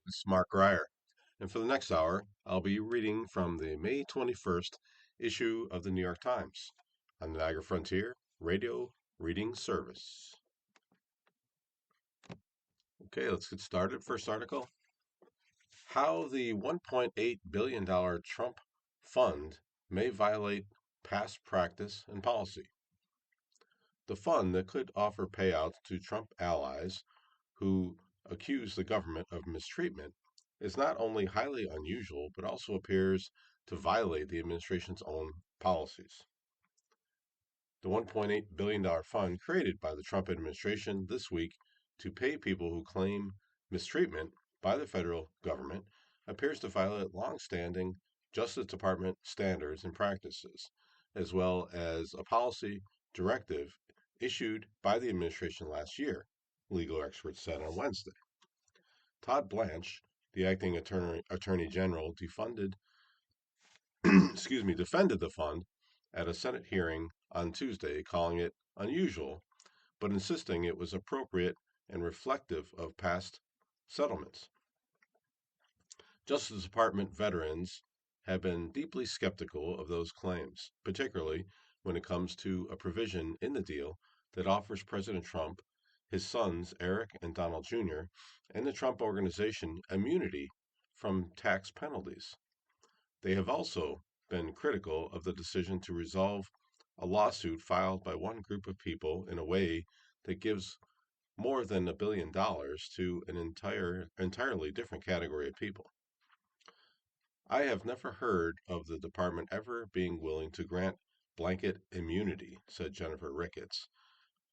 This is Mark Grier, and for the next hour, I'll be reading from the May 21st issue of the New York Times on the Niagara Frontier Radio Reading Service. Okay, let's get started. First article: How the $1.8 billion Trump fund may violate past practice and policy. The fund that could offer payouts to Trump allies who accuse the government of mistreatment is not only highly unusual, but also appears to violate the administration's own policies. The $1.8 billion fund created by the Trump administration this week to pay people who claim mistreatment by the federal government appears to violate long-standing Justice Department standards and practices, as well as a policy directive issued by the administration last year, legal experts said on Wednesday. Todd Blanche, the acting attorney general, defended the fund at a Senate hearing on Tuesday, calling it unusual, but insisting it was appropriate and reflective of past settlements. Justice Department veterans have been deeply skeptical of those claims, particularly when it comes to a provision in the deal that offers President Trump, his sons Eric and Donald Jr., and the Trump Organization immunity from tax penalties. They have also been critical of the decision to resolve a lawsuit filed by one group of people in a way that gives more than $1 billion to an entirely different category of people. I have never heard of the department ever being willing to grant blanket immunity, said Jennifer Ricketts,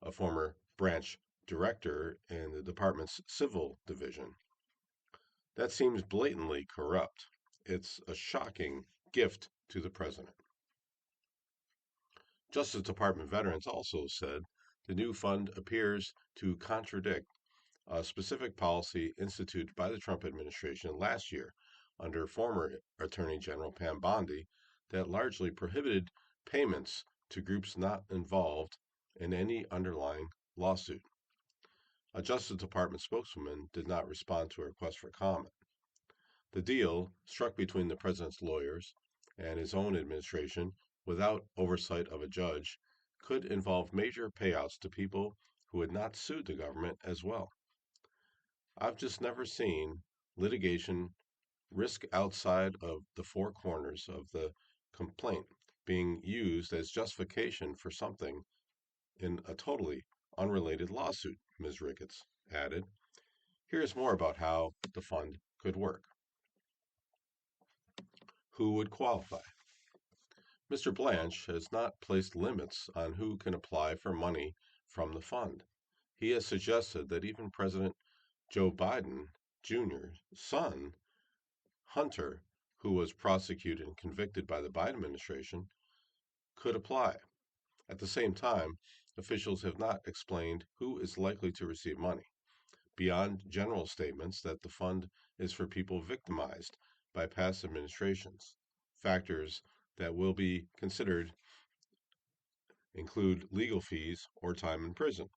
a former branch director in the department's civil division. That seems blatantly corrupt. It's a shocking gift to the president. Justice Department veterans also said the new fund appears to contradict a specific policy instituted by the Trump administration last year under former Attorney General Pam Bondi that largely prohibited payments to groups not involved in any underlying lawsuit. A Justice Department spokeswoman did not respond to a request for comment. The deal, struck between the president's lawyers and his own administration without oversight of a judge, could involve major payouts to people who had not sued the government as well. I've just never seen litigation risk outside of the four corners of the complaint being used as justification for something in a totally unrelated lawsuit, Ms. Ricketts added. Here's more about how the fund could work. Who would qualify? Mr. Blanche has not placed limits on who can apply for money from the fund. He has suggested that even President Joe Biden Jr.'s son, Hunter, who was prosecuted and convicted by the Biden administration, could apply. At the same time, officials have not explained who is likely to receive money, beyond general statements that the fund is for people victimized by past administrations. Factors that will be considered include legal fees or time in prison.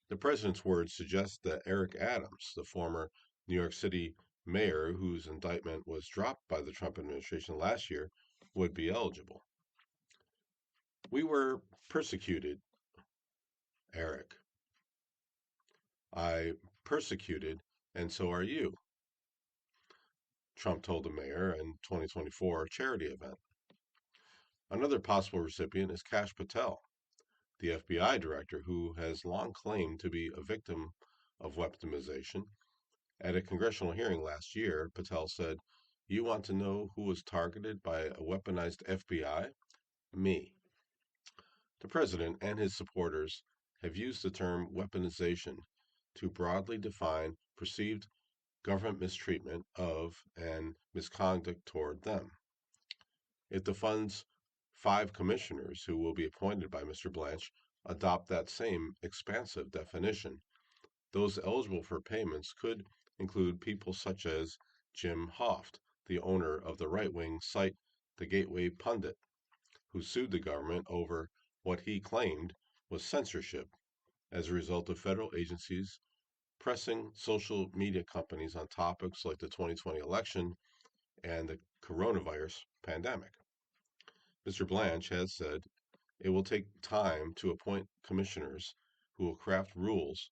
The president's words suggest that Eric Adams, the former New York City mayor whose indictment was dropped by the Trump administration last year, would be eligible. We were persecuted, Eric. I persecuted, and so are you, Trump told the mayor in 2024 charity event. Another possible recipient is Kash Patel, the FBI director who has long claimed to be a victim of weaponization. At a congressional hearing last year, Patel said, "You want to know who was targeted by a weaponized FBI? Me." The president and his supporters have used the term weaponization to broadly define perceived government mistreatment of and misconduct toward them. If the fund's 5 commissioners, who will be appointed by Mr. Blanche, adopt that same expansive definition, those eligible for payments could include people such as Jim Hoft, the owner of the right-wing site The Gateway Pundit, who sued the government over what he claimed was censorship as a result of federal agencies pressing social media companies on topics like the 2020 election and the coronavirus pandemic. Mr. Blanche has said it will take time to appoint commissioners who will craft rules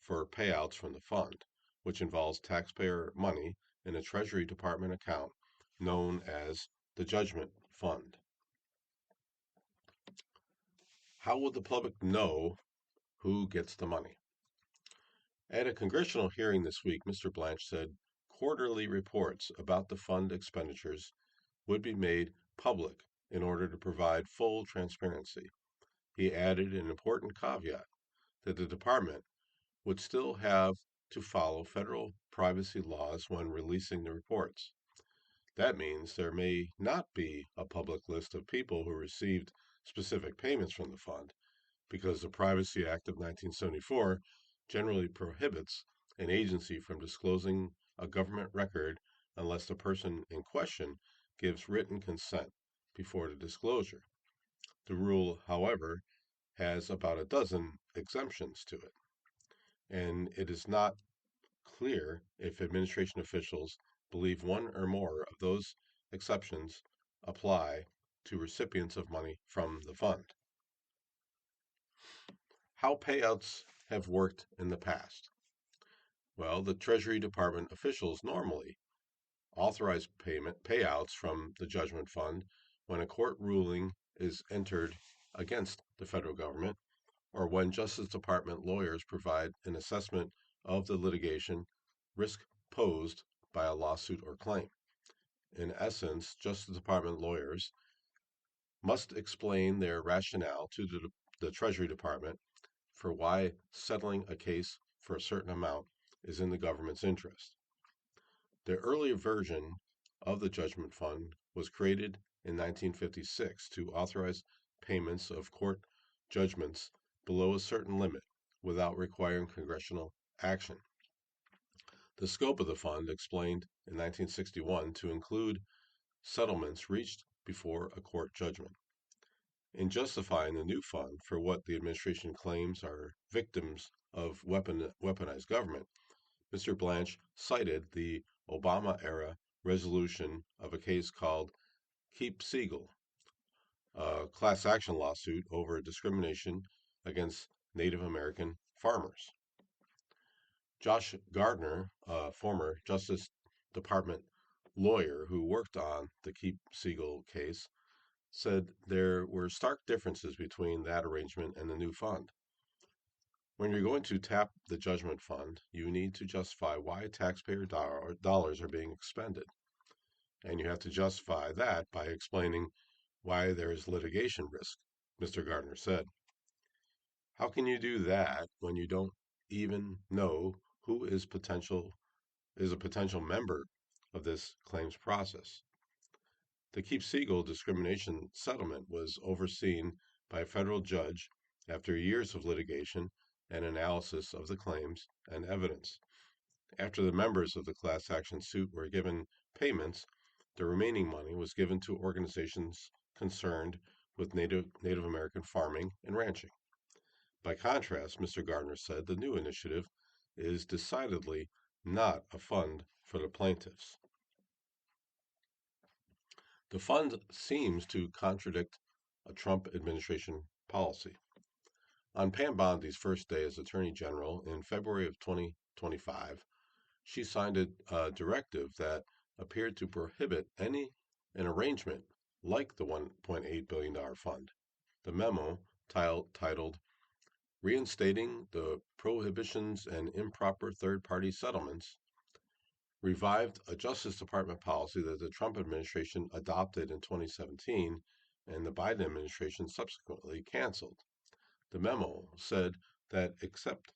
for payouts from the fund, which involves taxpayer money in a Treasury Department account known as the Judgment Fund. How will the public know who gets the money? At a congressional hearing this week, Mr. Blanche said quarterly reports about the fund expenditures would be made public in order to provide full transparency. He added an important caveat that the department would still have to follow federal privacy laws when releasing the reports. That means there may not be a public list of people who received specific payments from the fund, because the Privacy Act of 1974 generally prohibits an agency from disclosing a government record unless the person in question gives written consent before the disclosure. The rule, however, has about a dozen exemptions to it, and it is not clear if administration officials believe one or more of those exceptions apply to recipients of money from the fund. How payouts have worked in the past. Well, the Treasury Department officials normally authorize payouts from the Judgment Fund when a court ruling is entered against the federal government, or when Justice Department lawyers provide an assessment of the litigation risk posed by a lawsuit or claim. In essence, Justice Department lawyers must explain their rationale to the Treasury Department for why settling a case for a certain amount is in the government's interest. The earlier version of the Judgment Fund was created in 1956 to authorize payments of court judgments below a certain limit without requiring congressional action. The scope of the fund explained in 1961 to include settlements reached before a court judgment. In justifying the new fund for what the administration claims are victims of weaponized government, Mr. Blanche cited the Obama era resolution of a case called Keep Siegel, a class action lawsuit over discrimination against Native American farmers. Josh Gardner, a former Justice Department lawyer who worked on the Keep Siegel case, said there were stark differences between that arrangement and the new fund. When you're going to tap the Judgment Fund, you need to justify why taxpayer dollars are being expended. And you have to justify that by explaining why there is litigation risk, Mr. Gardner said. How can you do that when you don't even know who is a potential member of this claims process? The Keep Siegel discrimination settlement was overseen by a federal judge after years of litigation and analysis of the claims and evidence. After the members of the class action suit were given payments, the remaining money was given to organizations concerned with Native American farming and ranching. By contrast, Mr. Gardner said the new initiative is decidedly not a fund for the plaintiffs. The fund seems to contradict a Trump administration policy. On Pam Bondi's first day as Attorney General in February of 2025, she signed a directive that appeared to prohibit an arrangement like the $1.8 billion fund. The memo, titled Reinstating the Prohibitions and Improper Third-Party Settlements, revived a Justice Department policy that the Trump administration adopted in 2017 and the Biden administration subsequently canceled. The memo said that except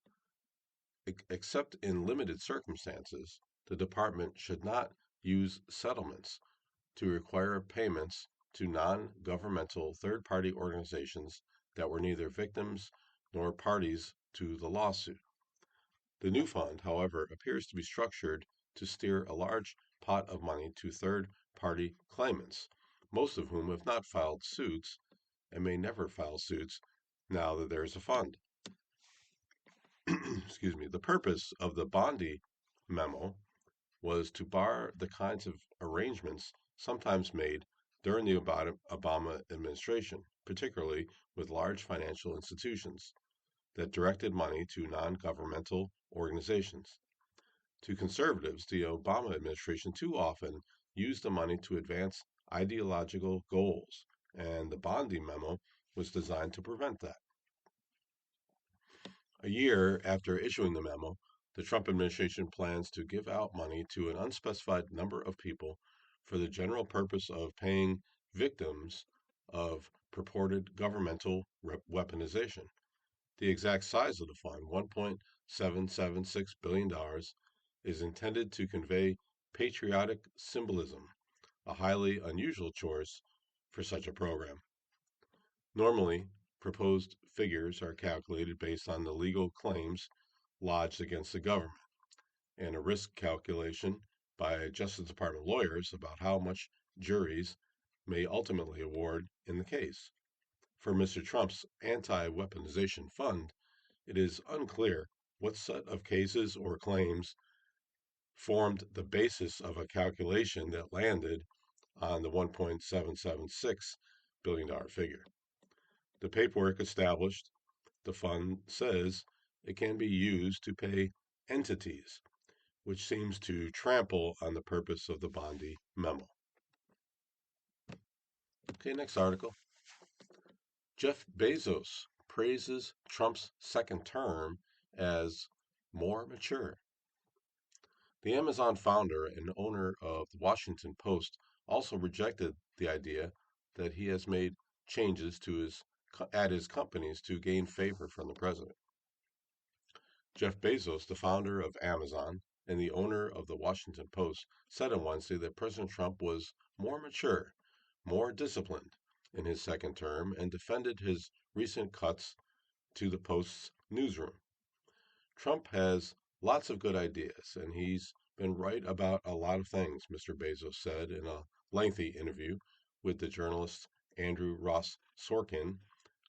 in limited circumstances, the department should not use settlements to require payments to non-governmental third-party organizations that were neither victims nor parties to the lawsuit. The new fund, however, appears to be structured to steer a large pot of money to third-party claimants, most of whom have not filed suits and may never file suits now that there is a fund. excuse me, the purpose of the Bondi memo was to bar the kinds of arrangements sometimes made during the Obama administration, particularly with large financial institutions that directed money to non governmental organizations. To conservatives, the Obama administration too often used the money to advance ideological goals, and the Bondi memo was designed to prevent that. A year after issuing the memo, the Trump administration plans to give out money to an unspecified number of people for the general purpose of paying victims of purported governmental weaponization. The exact size of the fund, $1.776 billion, is intended to convey patriotic symbolism, a highly unusual choice for such a program. Normally, proposed figures are calculated based on the legal claims lodged against the government and a risk calculation by Justice Department lawyers about how much juries may ultimately award in the case. For Mr. Trump's anti weaponization fund, it is unclear what set of cases or claims formed the basis of a calculation that landed on the $1.776 billion figure. The paperwork established the fund says it can be used to pay entities, which seems to trample on the purpose of the Bondi memo. Okay, next article. Jeff Bezos praises Trump's second term as more mature. The Amazon founder and owner of the Washington Post also rejected the idea that he has made changes to his companies to gain favor from the president. Jeff Bezos, the founder of Amazon and the owner of the Washington Post, said on Wednesday that President Trump was more mature, more disciplined in his second term, and defended his recent cuts to the Post's newsroom. Trump has lots of good ideas, and he's been right about a lot of things, Mr. Bezos said in a lengthy interview with the journalist Andrew Ross Sorkin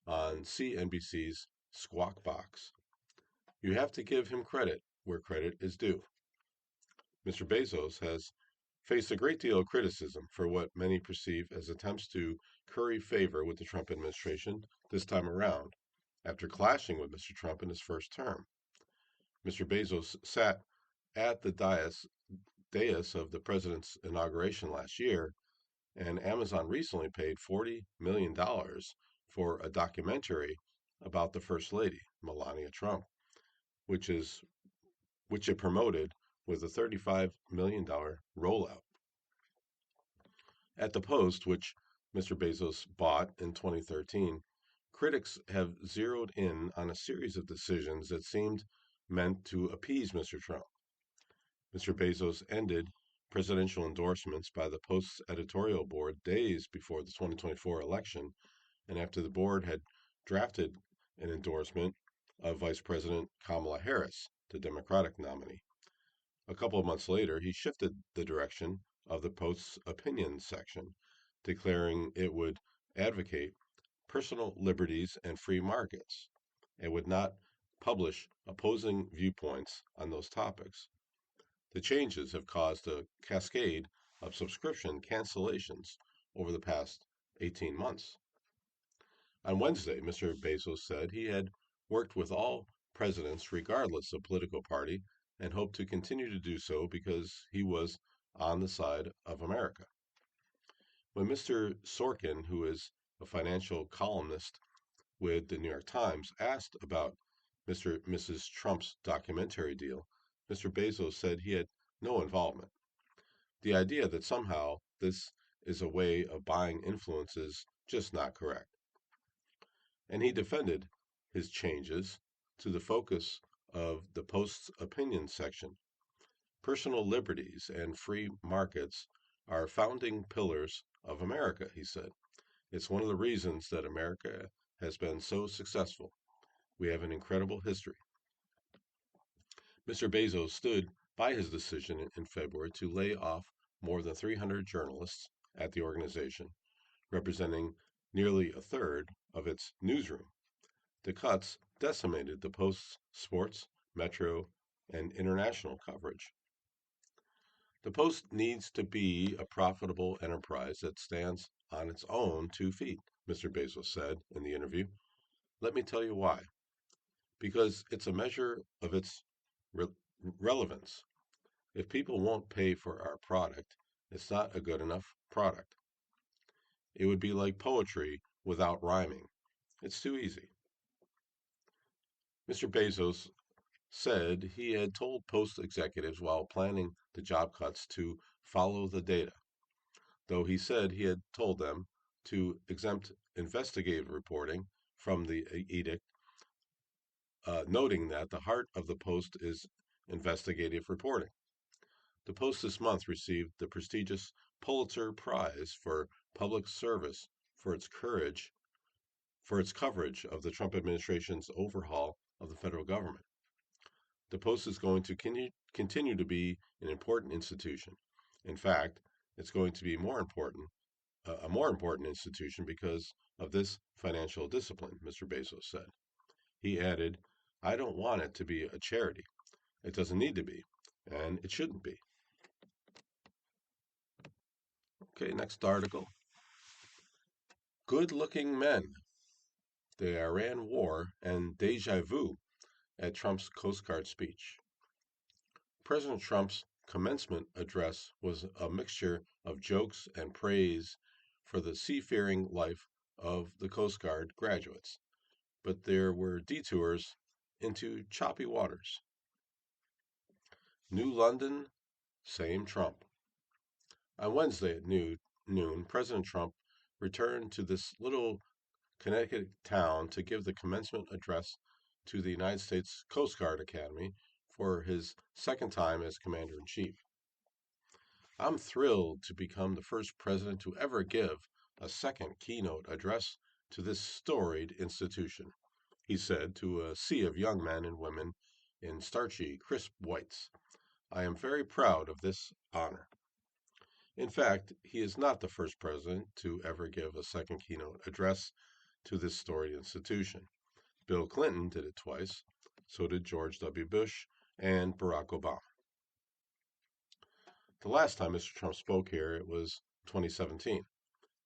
on CNBC's Squawk Box. You have to give him credit where credit is due. Mr. Bezos has faced a great deal of criticism for what many perceive as attempts to curry favor with the Trump administration this time around, after clashing with Mr. Trump in his first term. Mr. Bezos sat at the dais of the president's inauguration last year, and Amazon recently paid $40 million for a documentary about the First Lady, Melania Trump, which it promoted with a $35 million rollout. At the Post, which Mr. Bezos bought in 2013, critics have zeroed in on a series of decisions that seemed meant to appease Mr. Trump. Mr. Bezos ended presidential endorsements by the Post's editorial board days before the 2024 election, and after the board had drafted an endorsement of Vice President Kamala Harris, the Democratic nominee. A couple of months later, he shifted the direction of the Post's opinion section, declaring it would advocate personal liberties and free markets and would not publish opposing viewpoints on those topics. The changes have caused a cascade of subscription cancellations over the past 18 months. On Wednesday, Mr. Bezos said he had worked with all presidents regardless of political party and hoped to continue to do so because he was on the side of America. When Mr. Sorkin, who is a financial columnist with the New York Times, asked about Mr. and Mrs. Trump's documentary deal, Mr. Bezos said he had no involvement. The idea that somehow this is a way of buying influence is just not correct. And he defended his changes to the focus of the Post's opinion section. Personal liberties and free markets are founding pillars of America, he said. It's one of the reasons that America has been so successful. We have an incredible history. Mr. Bezos stood by his decision in February to lay off more than 300 journalists at the organization, representing nearly a third of its newsroom. The cuts decimated the Post's sports, metro, and international coverage. The Post needs to be a profitable enterprise that stands on its own 2 feet, Mr. Bezos said in the interview. Let me tell you why. Because it's a measure of its re- relevance. If people won't pay for our product, it's not a good enough product. It would be like poetry without rhyming. It's too easy. Mr. Bezos said he had told Post executives while planning the job cuts to follow the data, though he said he had told them to exempt investigative reporting from the edict, noting that the heart of the Post is investigative reporting. The Post this month received the prestigious Pulitzer Prize for Public Service for its coverage of the Trump administration's overhaul of the federal government. The Post is going to continue to be an important institution. In fact, it's going to be a more important institution because of this financial discipline, Mr. Bezos said. He added, I don't want it to be a charity. It doesn't need to be, and it shouldn't be. Okay, next article. Good looking men, the Iran war, and deja vu at Trump's Coast Guard speech. President Trump's commencement address was a mixture of jokes and praise for the seafaring life of the Coast Guard graduates, but there were detours into choppy waters. New London, same Trump. On Wednesday at noon, President Trump returned to this little Connecticut town to give the commencement address to the United States Coast Guard Academy for his second time as Commander in Chief. I'm thrilled to become the first president to ever give a second keynote address to this storied institution, he said to a sea of young men and women in starchy, crisp whites. I am very proud of this honor. In fact, he is not the first president to ever give a second keynote address to this storied institution. Bill Clinton did it twice, so did George W. Bush and Barack Obama. The last time Mr. Trump spoke here, it was 2017.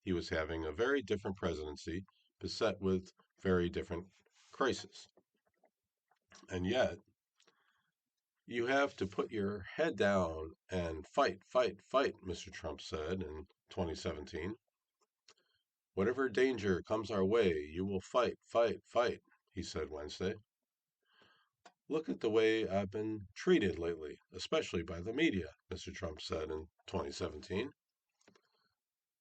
He was having a very different presidency, beset with very different crises. And yet, you have to put your head down and fight, fight, fight, Mr. Trump said in 2017. Whatever danger comes our way, you will fight, fight, fight, he said Wednesday. Look at the way I've been treated lately, especially by the media, Mr. Trump said in 2017.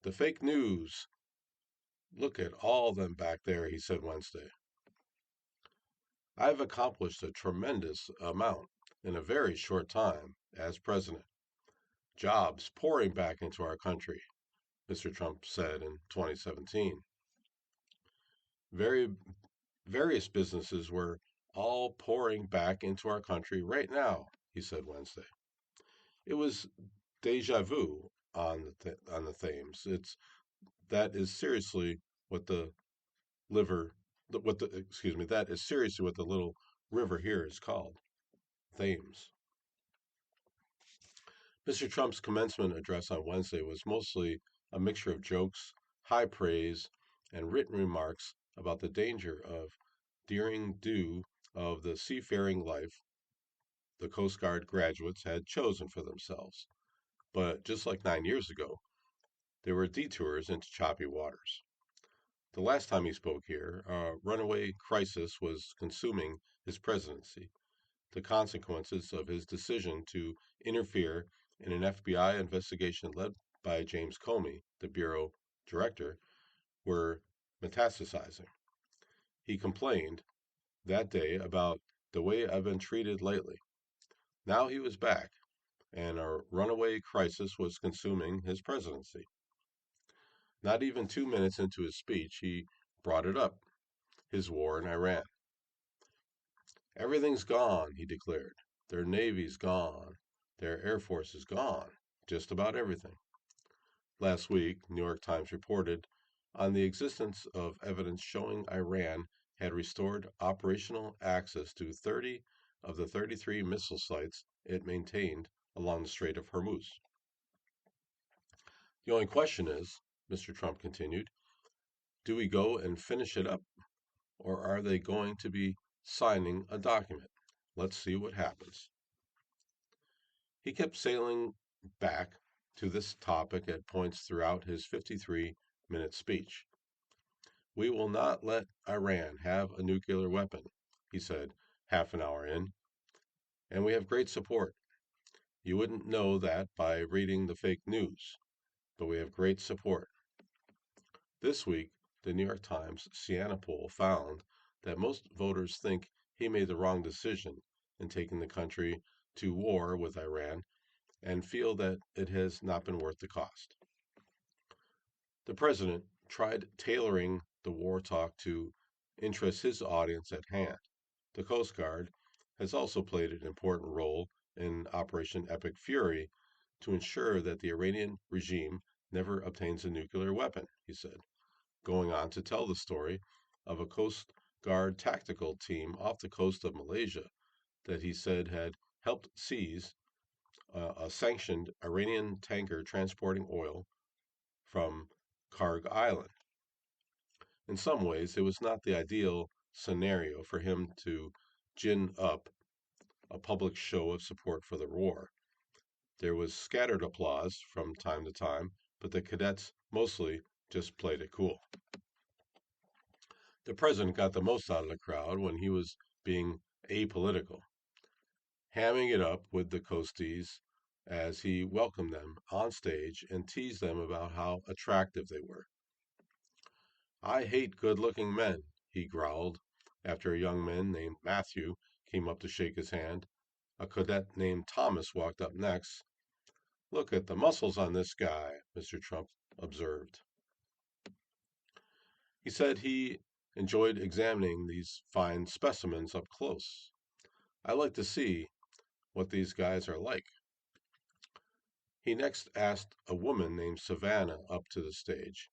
The fake news. Look at all them back there, he said Wednesday. I've accomplished a tremendous amount in a very short time as president. Jobs pouring back into our country, Mr. Trump said in 2017. Very Various businesses were all pouring back into our country right now, he said Wednesday. It was deja vu on the Thames. That is seriously what the liver what the excuse me that is seriously what the little river here is called, Thames. Mr. Trump's commencement address on Wednesday was mostly a mixture of jokes, high praise, and written remarks about the danger of daring do of the seafaring life the Coast Guard graduates had chosen for themselves. But just like 9 years ago, there were detours into choppy waters. The last time he spoke here, a runaway crisis was consuming his presidency. The consequences of his decision to interfere in an FBI investigation led by James Comey, the Bureau director, were metastasizing. He complained that day about the way I've been treated lately. Now he was back, and a runaway crisis was consuming his presidency. Not even 2 minutes into his speech, he brought it up, his war in Iran. Everything's gone, he declared. Their navy's gone. Their air force is gone. Just about everything. Last week, New York Times reported on the existence of evidence showing Iran had restored operational access to 30 of the 33 missile sites it maintained along the Strait of Hormuz. The only question is, Mr. Trump continued, do we go and finish it up, or are they going to be signing a document? Let's see what happens. He kept sailing back to this topic at points throughout his 53-minute speech. We will not let Iran have a nuclear weapon, he said half an hour in, and we have great support. You wouldn't know that by reading the fake news, but we have great support. This week, the New York Times Siena poll found that most voters think he made the wrong decision in taking the country to war with Iran and feel that it has not been worth the cost. The president tried tailoring the war talk to interest his audience at hand. The Coast Guard has also played an important role in Operation Epic Fury to ensure that the Iranian regime never obtains a nuclear weapon, he said, going on to tell the story of a Coast Guard tactical team off the coast of Malaysia that he said had helped seize a sanctioned Iranian tanker transporting oil from Karg Island. In some ways, it was not the ideal scenario for him to gin up a public show of support for the war. There was scattered applause from time to time, but the cadets mostly just played it cool. The president got the most out of the crowd when he was being apolitical, hamming it up with the coasties as he welcomed them on stage and teased them about how attractive they were. I hate good-looking men, he growled, after a young man named Matthew came up to shake his hand. A cadet named Thomas walked up next. Look at the muscles on this guy, Mr. Trump observed. He said he enjoyed examining these fine specimens up close. I like to see what these guys are like. He next asked a woman named Savannah up to the stage.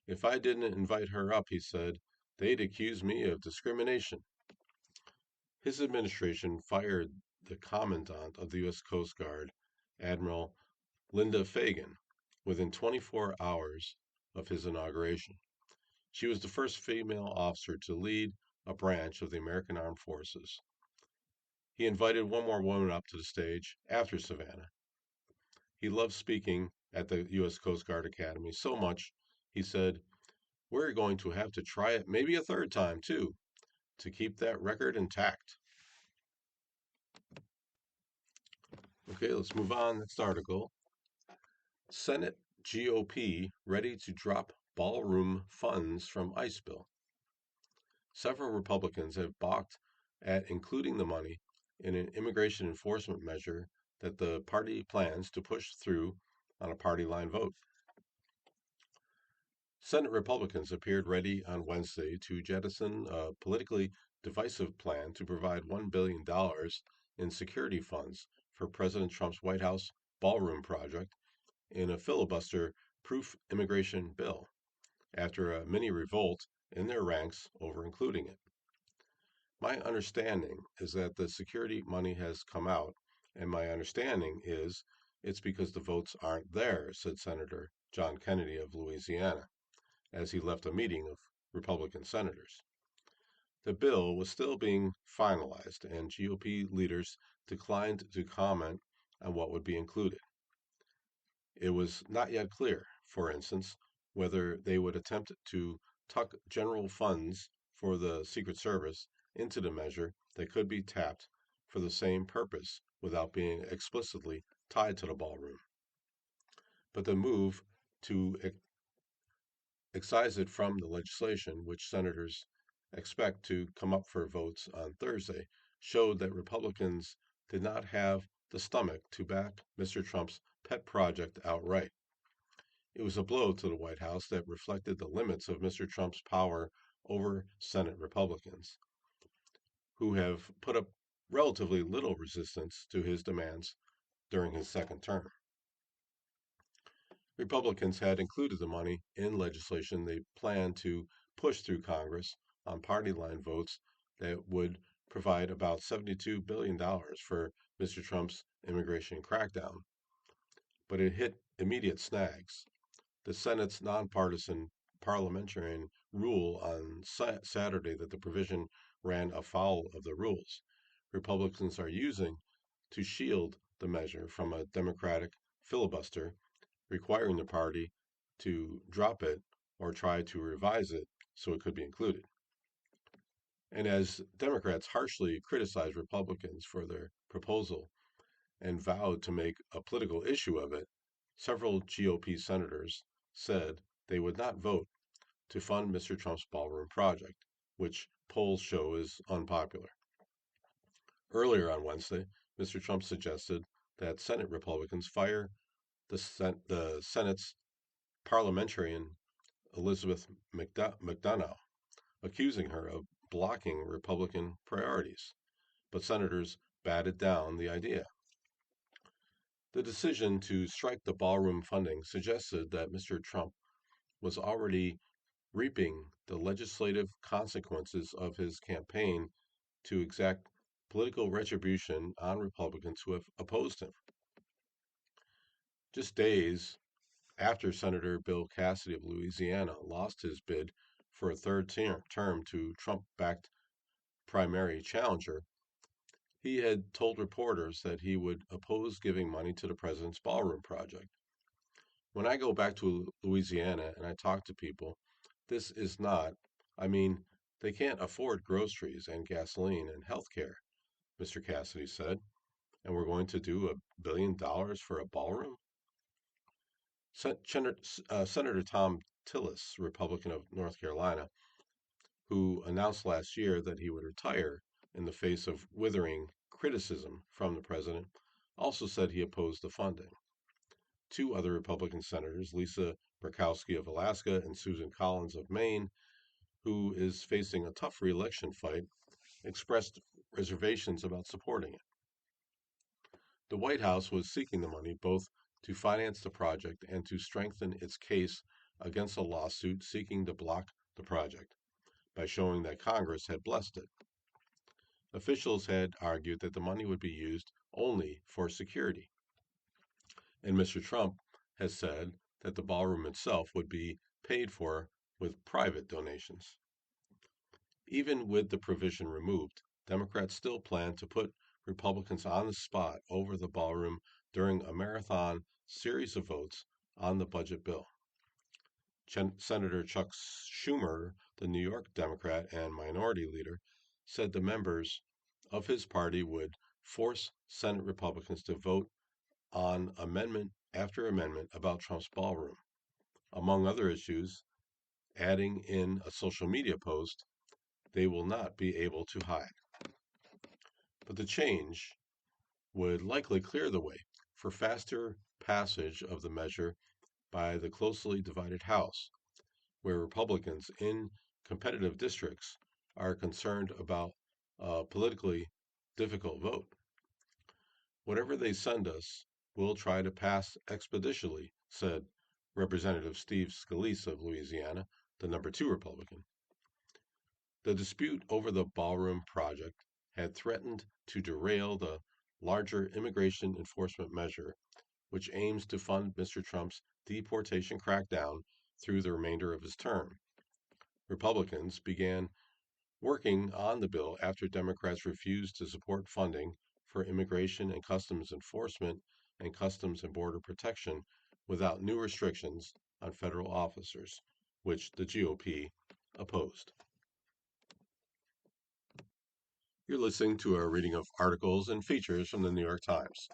If I didn't invite her up, he said, they'd accuse me of discrimination. His administration fired the Commandant of the U.S. Coast Guard, Admiral Linda Fagan, within 24 hours of his inauguration. She was the first female officer to lead a branch of the American Armed Forces. He invited one more woman up to the stage after Savannah. He loved speaking at the U.S. Coast Guard Academy so much, he said, we're going to have to try it maybe a third time, too, to keep that record intact. Okay, let's move on. Next article. Senate GOP ready to drop ballroom funds from ICE bill. Several Republicans have balked at including the money in an immigration enforcement measure that the party plans to push through on a party line vote. Senate Republicans appeared ready on Wednesday to jettison a politically divisive plan to provide $1 billion in security funds for President Trump's White House ballroom project in a filibuster-proof immigration bill after a mini revolt in their ranks over including it. My understanding is that the security money has come out, and my understanding is it's because the votes aren't there, said Senator John Kennedy of Louisiana, as he left a meeting of Republican senators. The bill was still being finalized, and GOP leaders declined to comment on what would be included. It was not yet clear, for instance, whether they would attempt to tuck general funds for the Secret Service into the measure that could be tapped for the same purpose without being explicitly tied to the ballroom. But the move to excise it from the legislation, which senators expect to come up for votes on Thursday, showed that Republicans did not have the stomach to back Mr. Trump's pet project outright. It was a blow to the White House that reflected the limits of Mr. Trump's power over Senate Republicans, who have put up relatively little resistance to his demands during his second term. Republicans had included the money in legislation they planned to push through Congress on party line votes that would provide about $72 billion for Mr. Trump's immigration crackdown, but it hit immediate snags. The Senate's nonpartisan parliamentarian rule on Saturday that the provision ran afoul of the rules Republicans are using to shield the measure from a Democratic filibuster, requiring the party to drop it or try to revise it so it could be included. And as Democrats harshly criticized Republicans for their proposal and vowed to make a political issue of it, several GOP senators said they would not vote to fund Mr. Trump's ballroom project, which polls show is unpopular. Earlier on Wednesday, Mr. Trump suggested that Senate Republicans fire the Senate's parliamentarian Elizabeth McDonough, accusing her of blocking Republican priorities. But senators batted down the idea. The decision to strike the ballroom funding suggested that Mr. Trump was already reaping the legislative consequences of his campaign to exact political retribution on Republicans who have opposed him. Just days after Senator Bill Cassidy of Louisiana lost his bid for a third term to Trump backed primary challenger, he had told reporters that he would oppose giving money to the president's ballroom project. When I go back to Louisiana and I talk to people, this is not, I mean, they can't afford groceries and gasoline and health care, Mr. Cassidy said, and we're going to do $1 billion for a ballroom? Senator Thom Tillis, Republican of North Carolina, who announced last year that he would retire in the face of withering criticism from the president, also said he opposed the funding. Two other Republican senators, Lisa Murkowski of Alaska and Susan Collins of Maine, who is facing a tough reelection fight, expressed reservations about supporting it. The White House was seeking the money both to finance the project and to strengthen its case against a lawsuit seeking to block the project by showing that Congress had blessed it. Officials had argued that the money would be used only for security. And Mr. Trump has said that the ballroom itself would be paid for with private donations. Even with the provision removed, Democrats still plan to put Republicans on the spot over the ballroom during a marathon series of votes on the budget bill. Senator Chuck Schumer, the New York Democrat and minority leader, said the members of his party would force Senate Republicans to vote on amendment after amendment about Trump's ballroom. Among other issues, adding in a social media post they will not be able to hide. But the change would likely clear the way for faster passage of the measure by the closely divided House, where Republicans in competitive districts are concerned about a politically difficult vote. Whatever they send us, we'll try to pass expeditiously, said Representative Steve Scalise of Louisiana, the number 2 Republican. The dispute over the ballroom project had threatened to derail the larger immigration enforcement measure, which aims to fund Mr. Trump's deportation crackdown through the remainder of his term. Republicans began working on the bill after Democrats refused to support funding for immigration and customs enforcement and customs and border protection without new restrictions on federal officers, which the GOP opposed. You're listening to a reading of articles and features from the New York Times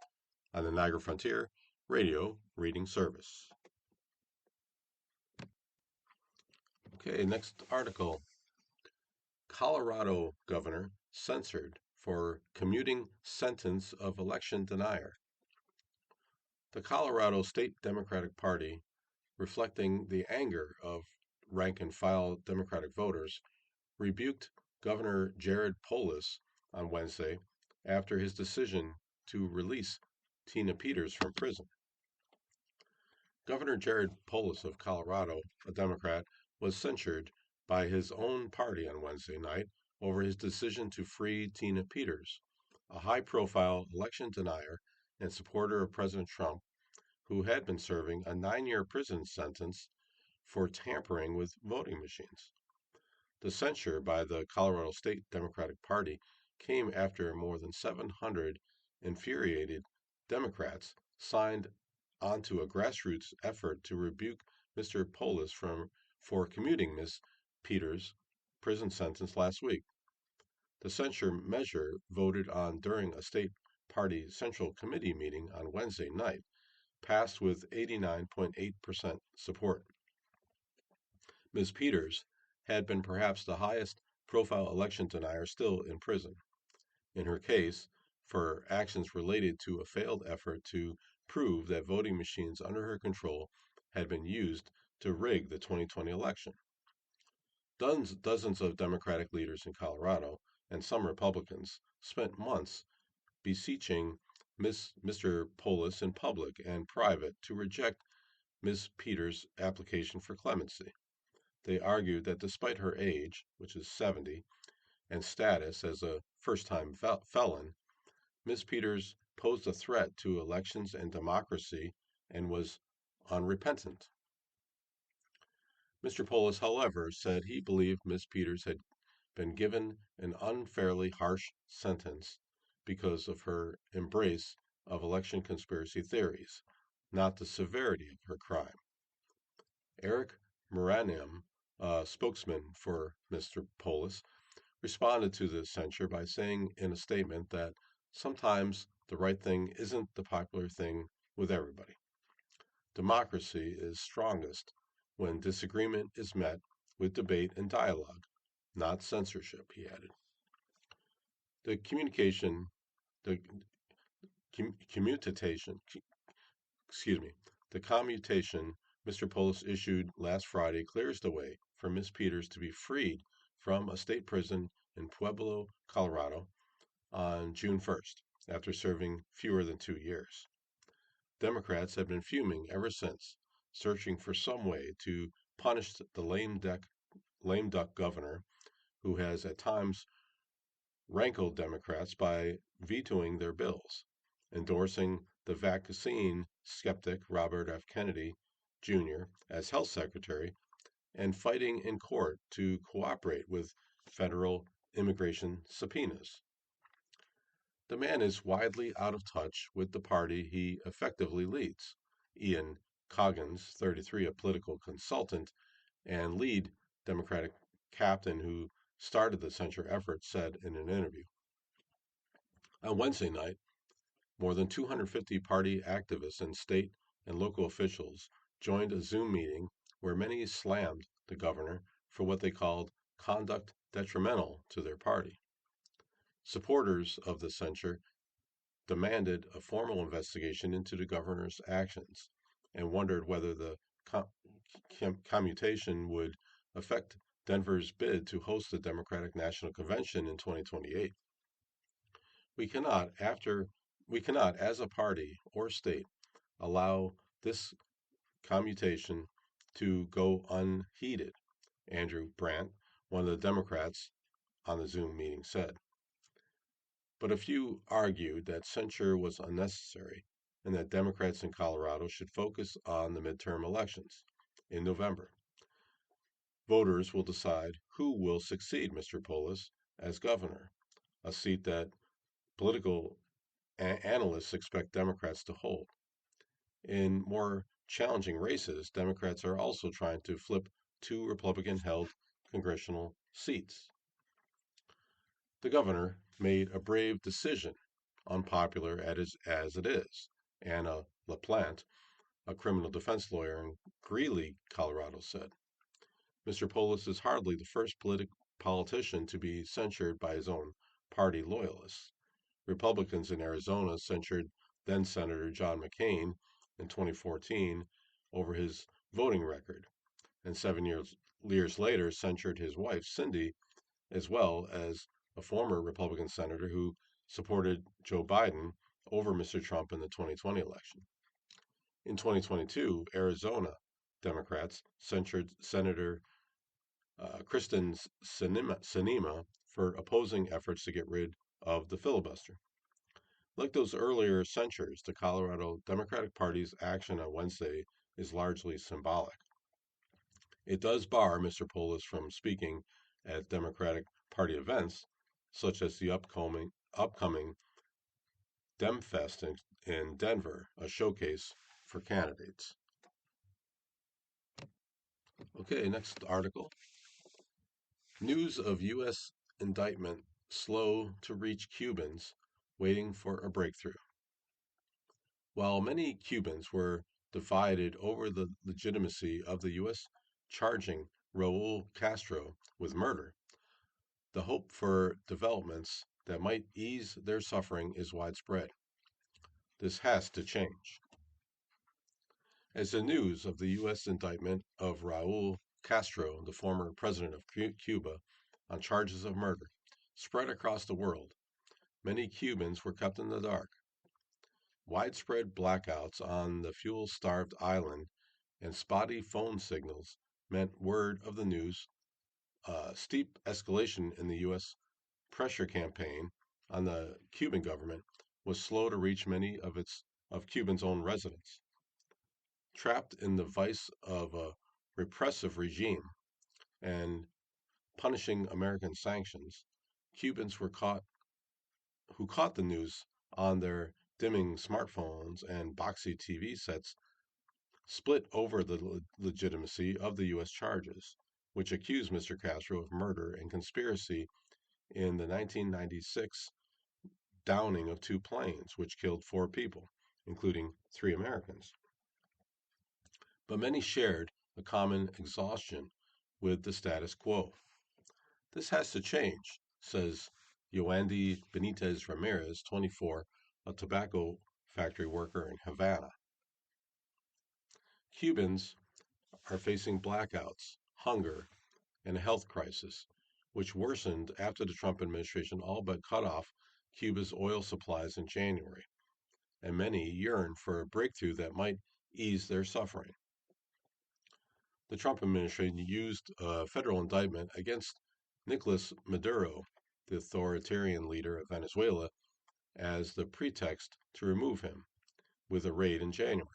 on the Niagara Frontier Radio Reading Service. Okay, next article. Colorado governor censored for commuting sentence of election denier. The Colorado State Democratic Party, reflecting the anger of rank-and-file Democratic voters, rebuked Governor Jared Polis on Wednesday after his decision to release Tina Peters from prison. Governor Jared Polis of Colorado, a Democrat, was censured by his own party on Wednesday night over his decision to free Tina Peters, a high profile election denier and supporter of President Trump who had been serving a 9-year prison sentence for tampering with voting machines. The censure by the Colorado State Democratic Party came after more than 700 infuriated Democrats signed onto a grassroots effort to rebuke Mr. Polis for commuting Ms. Peters' prison sentence last week. The censure measure, voted on during a state party central committee meeting on Wednesday night, passed with 89.8% support. Ms. Peters had been perhaps the highest profile election denier still in prison. In her case, for actions related to a failed effort to prove that voting machines under her control had been used to rig the 2020 election. Dozens of Democratic leaders in Colorado and some Republicans spent months beseeching Mr. Polis in public and private to reject Ms. Peters' application for clemency. They argued that despite her age, which is 70, and status as a first time felon, Ms. Peters posed a threat to elections and democracy and was unrepentant. Mr. Polis, however, said he believed Ms. Peters had been given an unfairly harsh sentence because of her embrace of election conspiracy theories, not the severity of her crime. Eric Moraniam, a spokesman for Mr. Polis, responded to the censure by saying in a statement that sometimes the right thing isn't the popular thing with everybody. Democracy is strongest when disagreement is met with debate and dialogue, not censorship, he added. The the commutation, the commutation Mr. Polis issued last Friday clears the way for Ms. Peters to be freed from a state prison in Pueblo, Colorado on June 1st, after serving fewer than 2 years. Democrats have been fuming ever since, searching for some way to punish the lame duck governor who has at times rankled Democrats by vetoing their bills, endorsing the vaccine skeptic Robert F. Kennedy Jr. as health secretary, and fighting in court to cooperate with federal immigration subpoenas. The man is widely out of touch with the party he effectively leads. Ian Coggins, 33, a political consultant and lead Democratic captain who started the censure effort, said in an interview. On Wednesday night, more than 250 party activists and state and local officials joined a Zoom meeting where many slammed the governor for what they called conduct detrimental to their party. Supporters of the censure demanded a formal investigation into the governor's actions and wondered whether the commutation would affect Denver's bid to host the Democratic National Convention in 2028. We cannot, as a party or state, allow this commutation to go unheeded, Andrew Brandt, one of the Democrats on the Zoom meeting, said. But a few argued that censure was unnecessary and that Democrats in Colorado should focus on the midterm elections in November. Voters will decide who will succeed Mr. Polis as governor, a seat that political analysts expect Democrats to hold. In more challenging races, Democrats are also trying to flip 2 Republican-held congressional seats. The governor made a brave decision, unpopular as it is, Anna LaPlante, a criminal defense lawyer in Greeley, Colorado, said. Mr. Polis is hardly the first politician to be censured by his own party loyalists. Republicans in Arizona censured then Senator John McCain in 2014 over his voting record, and 7 years later censured his wife, Cindy, as well as a former Republican senator who supported Joe Biden over Mr. Trump in the 2020 election. In 2022, Arizona Democrats censured Senator Kristen Sinema for opposing efforts to get rid of the filibuster. Like those earlier censures, the Colorado Democratic Party's action on Wednesday is largely symbolic. It does bar Mr. Polis from speaking at Democratic Party events, such as the upcoming DemFest in Denver, a showcase for candidates. Okay, next article. News of U.S. indictment slow to reach Cubans waiting for a breakthrough. While many Cubans were divided over the legitimacy of the U.S. charging Raul Castro with murder, the hope for developments that might ease their suffering is widespread. This has to change. As the news of the U.S. indictment of Raul Castro, the former president of Cuba, on charges of murder, spread across the world, many Cubans were kept in the dark. Widespread blackouts on the fuel starved island and spotty phone signals meant word of the news. Steep escalation in the U.S. pressure campaign on the Cuban government was slow to reach many of Cubans' own residents. Trapped in the vice of a repressive regime and punishing American sanctions, Cubans who caught the news on their dimming smartphones and boxy TV sets split over the legitimacy of the U.S. charges, which accused Mr. Castro of murder and conspiracy in the 1996 downing of two planes, which killed 4 people, including 3 Americans. But many shared a common exhaustion with the status quo. This has to change, says Yoandy Benitez Ramirez, 24, a tobacco factory worker in Havana. Cubans are facing blackouts, hunger, and a health crisis, which worsened after the Trump administration all but cut off Cuba's oil supplies in January, and many yearn for a breakthrough that might ease their suffering. The Trump administration used a federal indictment against Nicolas Maduro, the authoritarian leader of Venezuela, as the pretext to remove him, with a raid in January.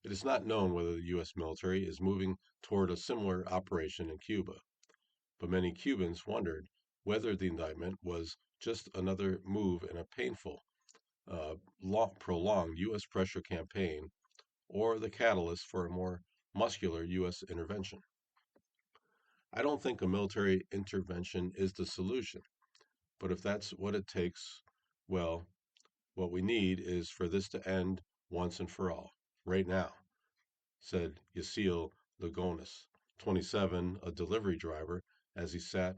It is not known whether the U.S. military is moving toward a similar operation in Cuba, but many Cubans wondered whether the indictment was just another move in a painful, prolonged U.S. pressure campaign or the catalyst for a more muscular U.S. intervention. I don't think a military intervention is the solution, but if that's what it takes, well, what we need is for this to end once and for all, right now, said Yacil Lagonis, 27, a delivery driver, as he sat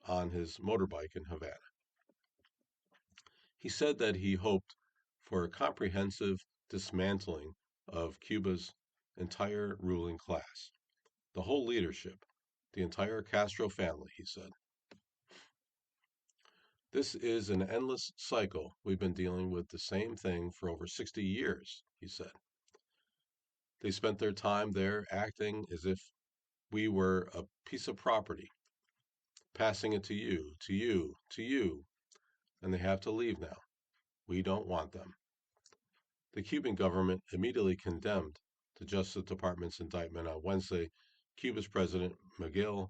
on his motorbike in Havana. He said that he hoped for a comprehensive dismantling of Cuba's entire ruling class, the whole leadership, the entire Castro family, he said. This is an endless cycle. We've been dealing with the same thing for over 60 years, he said. They spent their time there acting as if we were a piece of property, passing it to you, to you, to you, and they have to leave now. We don't want them. The Cuban government immediately condemned the Justice Department's indictment on Wednesday. Cuba's President Miguel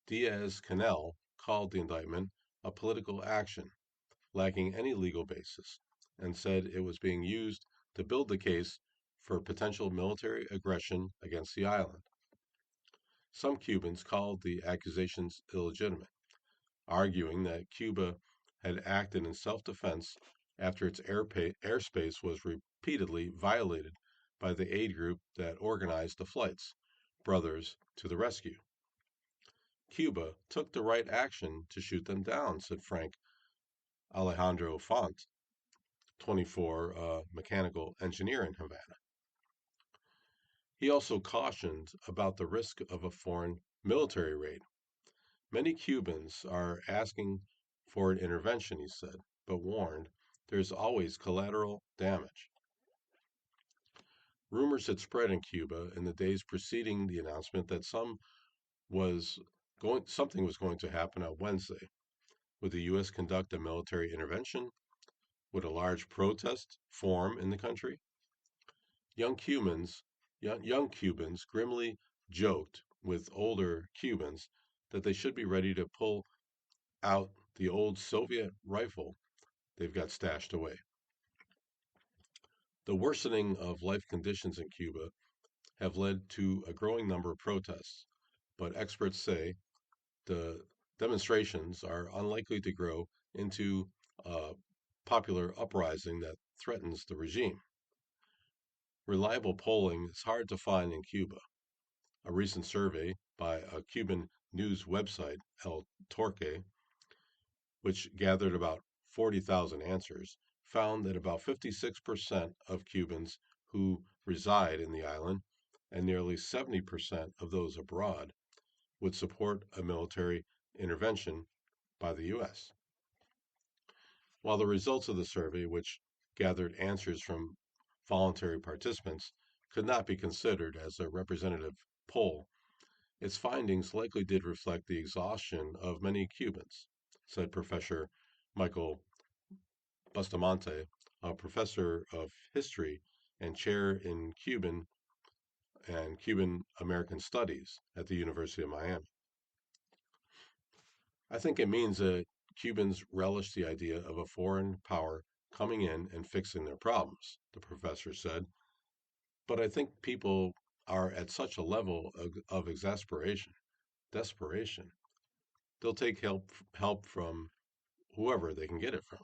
Diaz-Canel called the indictment a political action, lacking any legal basis, and said it was being used to build the case for potential military aggression against the island. Some Cubans called the accusations illegitimate, arguing that Cuba had acted in self defense after its airspace was repeatedly violated by the aid group that organized the flights, Brothers to the Rescue. Cuba took the right action to shoot them down, said Frank Alejandro Font, 24, mechanical engineer in Havana. He also cautioned about the risk of a foreign military raid. Many Cubans are asking for an intervention, he said, but warned there's always collateral damage. Rumors had spread in Cuba in the days preceding the announcement that something was going to happen on Wednesday. Would the U.S. conduct a military intervention? Would a large protest form in the country? Young Cubans, young Cubans grimly joked with older Cubans that they should be ready to pull out the old Soviet rifle they've got stashed away. The worsening of life conditions in Cuba have led to a growing number of protests, but experts say the demonstrations are unlikely to grow into a popular uprising that threatens the regime. Reliable polling is hard to find in Cuba. A recent survey by a Cuban news website, El Torque, which gathered about 40,000 answers, found that about 56% of Cubans who reside in the island and nearly 70% of those abroad would support a military intervention by the U.S. While the results of the survey, which gathered answers from voluntary participants, could not be considered as a representative poll, its findings likely did reflect the exhaustion of many Cubans, said Professor Michael Bustamante, a professor of history and chair in Cuban and Cuban American Studies at the University of Miami. I think it means that Cubans relish the idea of a foreign power coming in and fixing their problems, the professor said. But I think people are at such a level of exasperation, desperation, they'll take help from whoever they can get it from.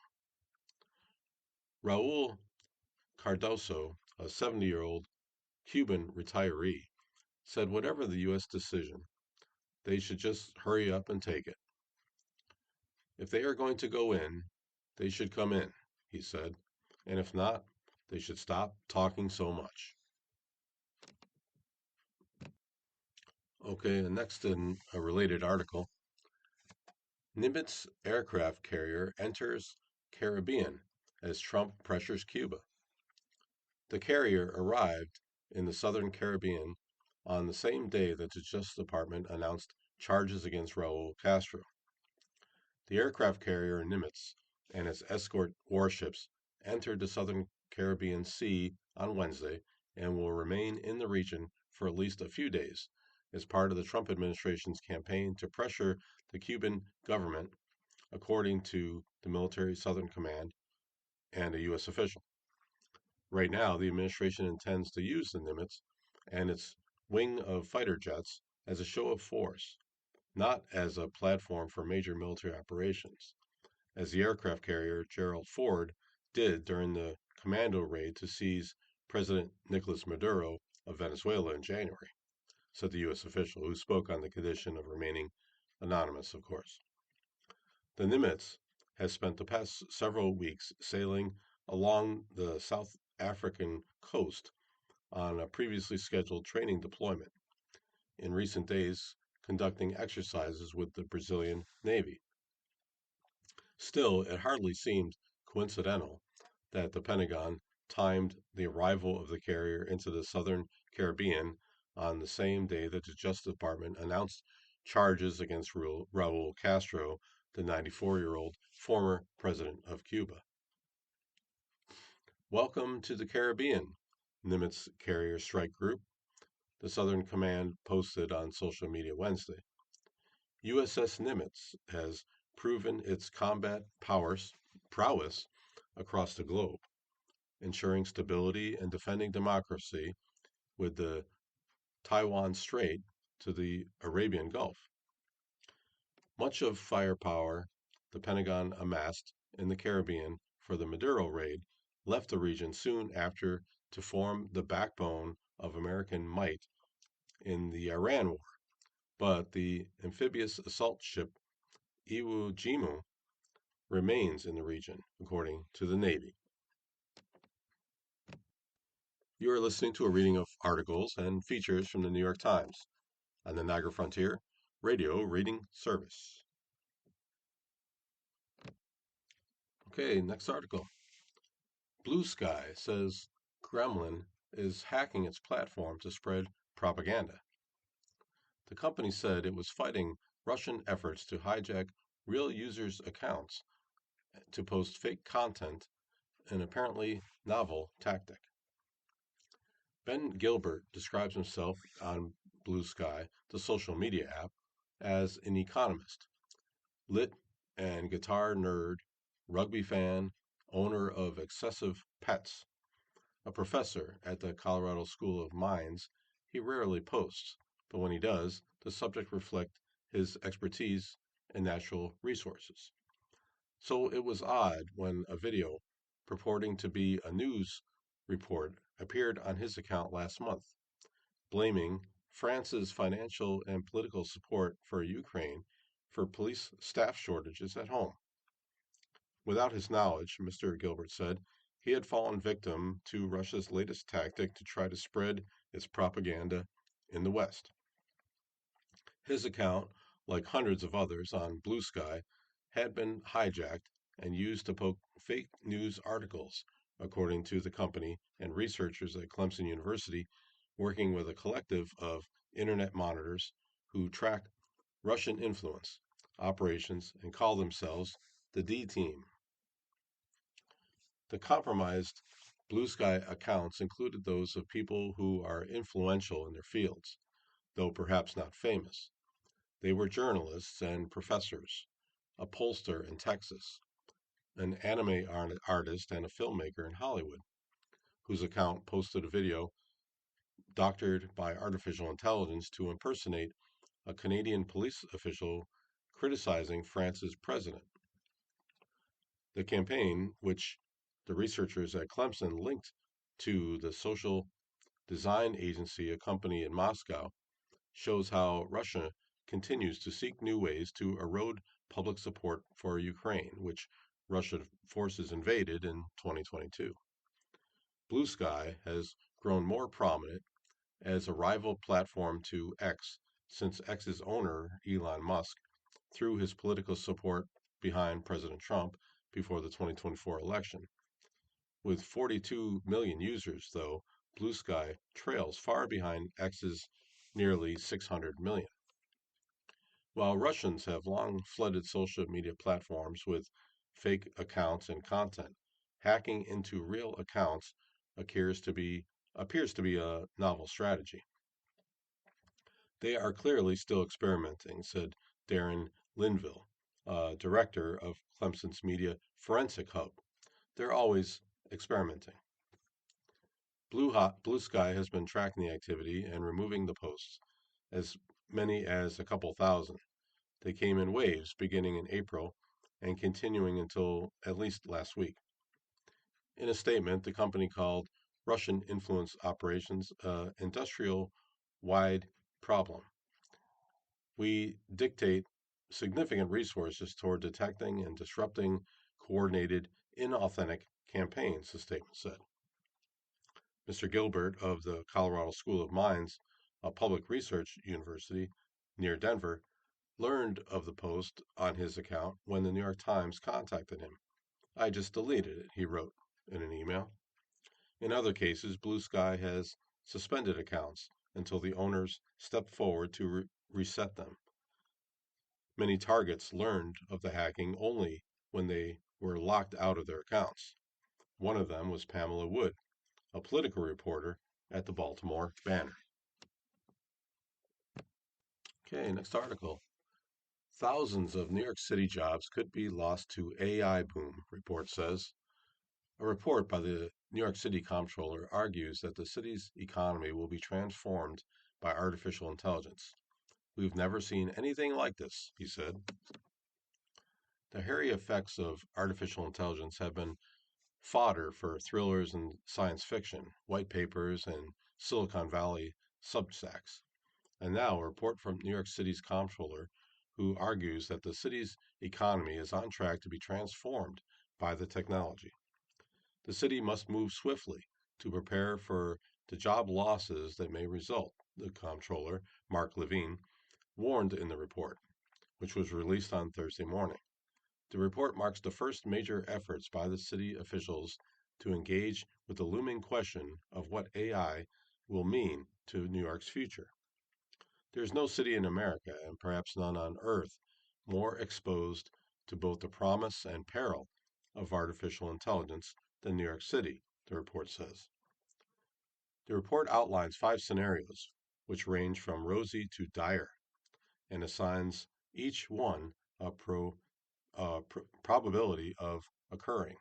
Raul Cardoso, a 70-year-old Cuban retiree, said whatever the U.S. decision, they should just hurry up and take it. If they are going to go in, they should come in, he said, and if not, they should stop talking so much. Okay, and next in a related article, Nimitz aircraft carrier enters Caribbean as Trump pressures Cuba. The carrier arrived in the southern Caribbean on the same day that the Justice Department announced charges against Raul Castro. The aircraft carrier Nimitz and its escort warships entered the southern Caribbean Sea on Wednesday and will remain in the region for at least a few days as part of the Trump administration's campaign to pressure the Cuban government, according to the military Southern Command and a U.S. official. Right now, the administration intends to use the Nimitz and its wing of fighter jets as a show of force, not as a platform for major military operations, as the aircraft carrier Gerald Ford did during the commando raid to seize President Nicolas Maduro of Venezuela in January, said the U.S. official, who spoke on the condition of remaining anonymous, of course. The Nimitz has spent the past several weeks sailing along the South African coast on a previously scheduled training deployment, in recent days conducting exercises with the Brazilian Navy. Still, it hardly seemed coincidental that the Pentagon timed the arrival of the carrier into the southern Caribbean on the same day that the Justice Department announced charges against Raul Castro, the 94-year-old former president of Cuba. Welcome to the Caribbean, Nimitz Carrier Strike Group, the Southern Command posted on social media Wednesday. USS Nimitz has proven its combat prowess across the globe, ensuring stability and defending democracy with the Taiwan Strait to the Arabian Gulf. Much of firepower the Pentagon amassed in the Caribbean for the Maduro raid left the region soon after to form the backbone of American might in the Iran War, but the amphibious assault ship Iwo Jima remains in the region, according to the Navy. You are listening to a reading of articles and features from the New York Times on the Niagara Frontier Radio Reading Service. Okay, next article. Blue Sky says Kremlin is hacking its platform to spread propaganda. The company said it was fighting Russian efforts to hijack real users' accounts to post fake content, an apparently novel tactic. Ben Gilbert describes himself on Blue Sky, the social media app, as an economist, lit and guitar nerd, rugby fan, owner of excessive pets. A professor at the Colorado School of Mines, he rarely posts, but when he does, the subject reflects his expertise in natural resources. So it was odd when a video purporting to be a news report appeared on his account last month, blaming France's financial and political support for Ukraine for police staff shortages at home. Without his knowledge, Mr. Gilbert said, he had fallen victim to Russia's latest tactic to try to spread its propaganda in the West. His account, like hundreds of others on Blue Sky, had been hijacked and used to poke fake news articles, according to the company and researchers at Clemson University working with a collective of internet monitors who track Russian influence operations and call themselves the D Team. The compromised Blue Sky accounts included those of people who are influential in their fields, though perhaps not famous. They were journalists and professors, a pollster in Texas, an anime artist, and a filmmaker in Hollywood, whose account posted a video doctored by artificial intelligence to impersonate a Canadian police official criticizing France's president. The campaign, which the researchers at Clemson linked to the social design agency, a company in Moscow, shows how Russia continues to seek new ways to erode public support for Ukraine, which Russian forces invaded in 2022. Blue Sky has grown more prominent as a rival platform to X since X's owner, Elon Musk, threw his political support behind President Trump before the 2024 election. With 42 million users, though, Blue Sky trails far behind X's nearly 600 million. While Russians have long flooded social media platforms with fake accounts and content, hacking into real accounts appears to be a novel strategy. They are clearly still experimenting, said Darren Linville, director of Clemson's Media Forensic Hub. They're always experimenting. Blue Sky has been tracking the activity and removing the posts, as many as a couple thousand. They came in waves beginning in April and continuing until at least last week. In a statement, the company called Russian influence operations industrial wide problem. We dictate significant resources toward detecting and disrupting coordinated, inauthentic campaigns, the statement said. Mr. Gilbert of the Colorado School of Mines, a public research university near Denver, learned of the post on his account when the New York Times contacted him. I just deleted it, he wrote in an email. In other cases, Blue Sky has suspended accounts until the owners step forward to reset them. Many targets learned of the hacking only when they were locked out of their accounts. One of them was Pamela Wood, a political reporter at the Baltimore Banner. Okay, next article. Thousands of New York City jobs could be lost to AI boom, report says. A report by the New York City Comptroller argues that the city's economy will be transformed by artificial intelligence. We've never seen anything like this, he said. The hairy effects of artificial intelligence have been fodder for thrillers and science fiction, white papers, and Silicon Valley substacks. And now a report from New York City's comptroller who argues that the city's economy is on track to be transformed by the technology. The city must move swiftly to prepare for the job losses that may result, the comptroller, Mark Levine, warned in the report, which was released on Thursday morning. The report marks the first major efforts by the city officials to engage with the looming question of what AI will mean to New York's future. There is no city in America, and perhaps none on earth, more exposed to both the promise and peril of artificial intelligence than New York City, the report says. The report outlines 5 scenarios, which range from rosy to dire, and assigns each one a probability of occurring.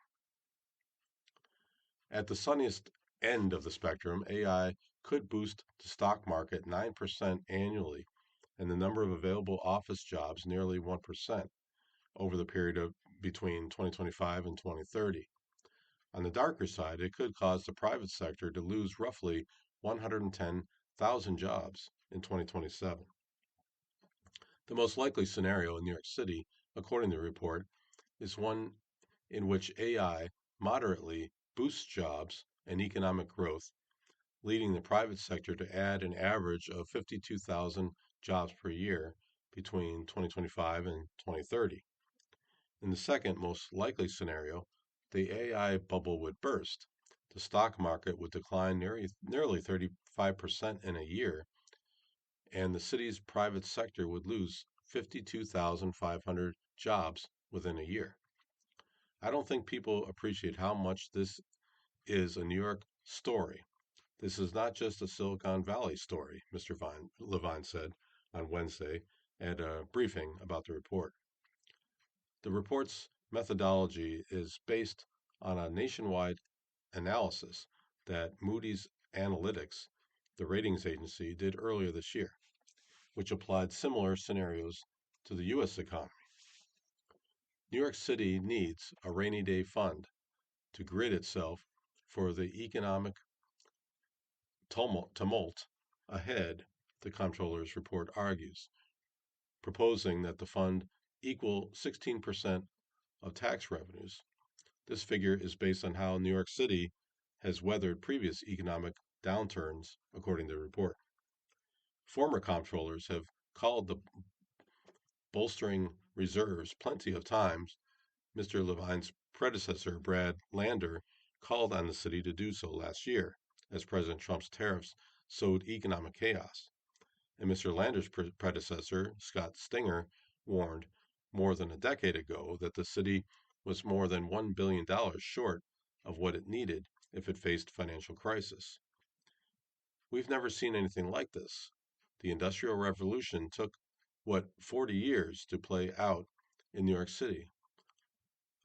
At the sunniest end of the spectrum, AI could boost the stock market 9% annually and the number of available office jobs nearly 1% over the period of between 2025 and 2030. On the darker side, it could cause the private sector to lose roughly 110,000 jobs in 2027. The most likely scenario in New York City, according to the report, is one in which AI moderately boosts jobs and economic growth, leading the private sector to add an average of 52,000 jobs per year between 2025 and 2030. In the second most likely scenario, the AI bubble would burst. The stock market would decline nearly 35% in a year, and the city's private sector would lose 52,500 jobs within a year. I don't think people appreciate how much this is a New York story. This is not just a Silicon Valley story, Mr. Levine said on Wednesday at a briefing about the report. The report's methodology is based on a nationwide analysis that Moody's Analytics, the ratings agency, did earlier this year, which applied similar scenarios to the U.S. economy. New York City needs a rainy day fund to grid itself for the economic tumult ahead, the comptroller's report argues, proposing that the fund equal 16% of tax revenues. This figure is based on how New York City has weathered previous economic downturns, according to the report. Former comptrollers have called the bolstering reserves plenty of times. Mr. Levine's predecessor, Brad Lander, called on the city to do so last year, as President Trump's tariffs sowed economic chaos. And Mr. Lander's predecessor, Scott Stinger, warned more than a decade ago that the city was more than $1 billion short of what it needed if it faced financial crisis. We've never seen anything like this. The Industrial Revolution took, 40 years to play out in New York City.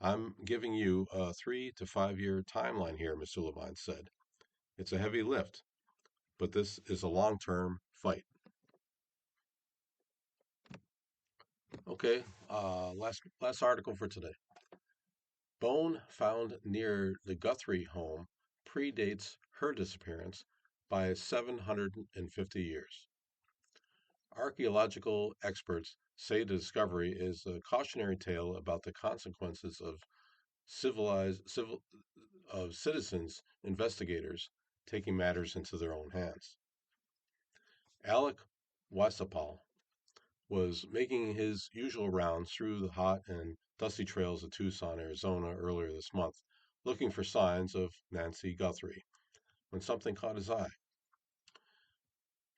I'm giving you a 3 to 5 year timeline here, Mr. Levine said. It's a heavy lift, but this is a long term fight. Okay, last article for today. Bone found near the Guthrie home predates her disappearance by 750 years. Archaeological experts say the discovery is a cautionary tale about the consequences of citizens investigators taking matters into their own hands. Alec Wasapal was making his usual rounds through the hot and dusty trails of Tucson, Arizona earlier this month, looking for signs of Nancy Guthrie, when something caught his eye.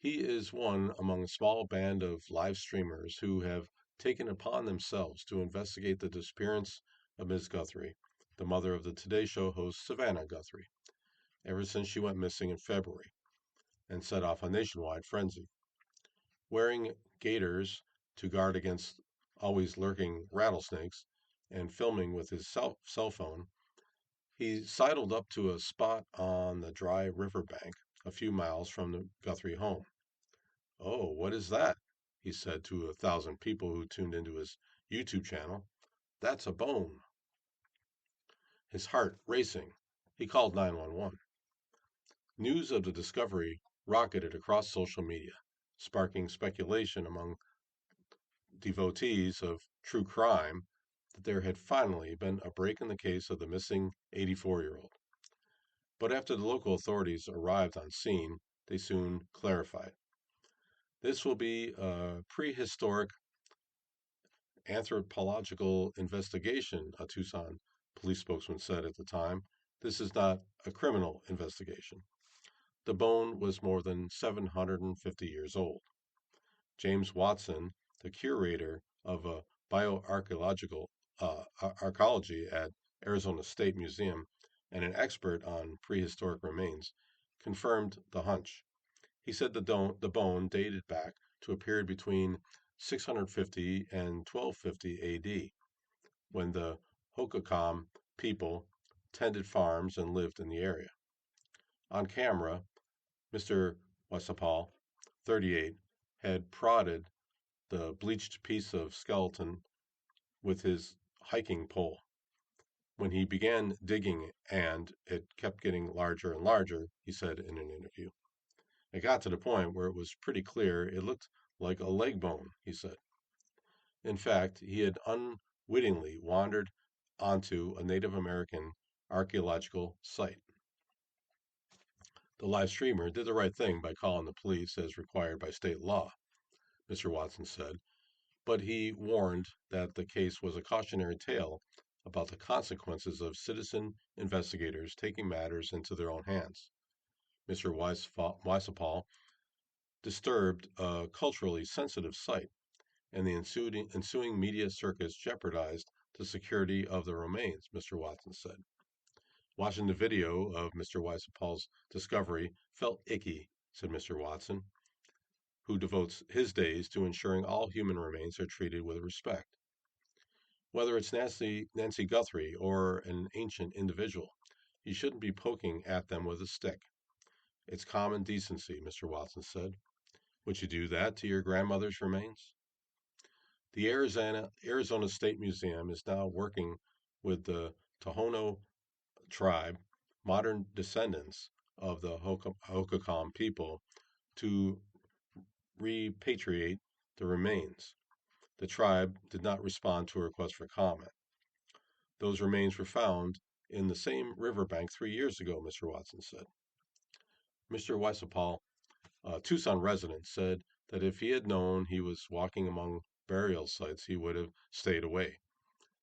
He is one among a small band of live streamers who have taken upon themselves to investigate the disappearance of Ms. Guthrie, the mother of the Today Show host Savannah Guthrie, ever since she went missing in February and set off a nationwide frenzy. Wearing gaiters to guard against always lurking rattlesnakes and filming with his cell phone, he sidled up to a spot on the dry riverbank a few miles from the Guthrie home. "Oh, what is that?" he said to 1,000 people who tuned into his YouTube channel. "That's a bone." His heart racing, he called 911. News of the discovery rocketed across social media, sparking speculation among devotees of true crime that there had finally been a break in the case of the missing 84-year-old. But after the local authorities arrived on scene, they soon clarified. This will be a prehistoric anthropological investigation, a Tucson police spokesman said at the time. This is not a criminal investigation. The bone was more than 750 years old. James Watson, the curator of a bioarchaeological archaeology at Arizona State Museum and an expert on prehistoric remains, confirmed the hunch. He said the bone dated back to a period between 650 and 1250 AD, when the Hohokam people tended farms and lived in the area. On camera, Mr. Wasapal, 38, had prodded the bleached piece of skeleton with his hiking pole. When he began digging and it kept getting larger and larger, he said in an interview. It got to the point where it was pretty clear it looked like a leg bone, he said. In fact, he had unwittingly wandered onto a Native American archaeological site. The live streamer did the right thing by calling the police as required by state law, Mr. Watson said, but he warned that the case was a cautionary tale about the consequences of citizen investigators taking matters into their own hands. Mr. Weisapal disturbed a culturally sensitive site, and the ensuing media circus jeopardized the security of the remains, Mr. Watson said. Watching the video of Mr. Weisapal's discovery felt icky, said Mr. Watson, who devotes his days to ensuring all human remains are treated with respect. Whether it's Nancy Guthrie or an ancient individual, you shouldn't be poking at them with a stick. It's common decency, Mr. Watson said. Would you do that to your grandmother's remains? The Arizona State Museum is now working with the Tohono tribe, modern descendants of the Hohokam people, to repatriate the remains. The tribe did not respond to a request for comment. Those remains were found in the same riverbank 3 years ago, Mr. Watson said. Mr. Weisapal, a Tucson resident, said that if he had known he was walking among burial sites, he would have stayed away.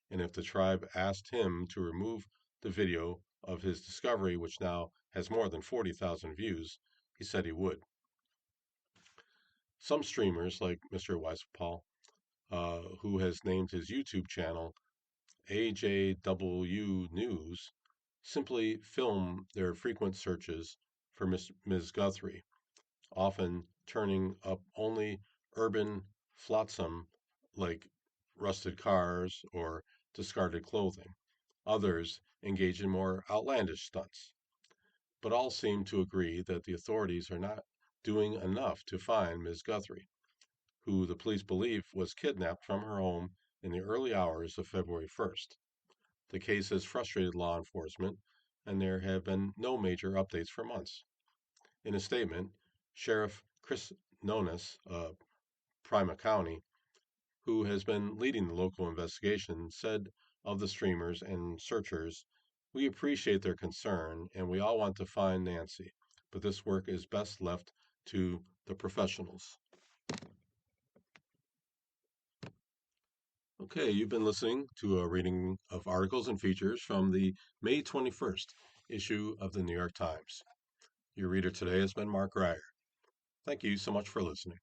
And if the tribe asked him to remove the video of his discovery, which now has more than 40,000 views, he said he would. Some streamers, like Mr. Weisapal, who has named his YouTube channel AJW News, simply film their frequent searches for Ms. Guthrie, often turning up only urban flotsam like rusted cars or discarded clothing. Others engage in more outlandish stunts. But all seem to agree that the authorities are not doing enough to find Ms. Guthrie, who the police believe was kidnapped from her home in the early hours of February 1st. The case has frustrated law enforcement, and there have been no major updates for months. In a statement, Sheriff Chris Nonis of Prima County, who has been leading the local investigation, said of the streamers and searchers, "We appreciate their concern, and we all want to find Nancy, but this work is best left to the professionals." Okay, you've been listening to a reading of articles and features from the May 21st issue of the New York Times. Your reader today has been Mark Grier. Thank you so much for listening.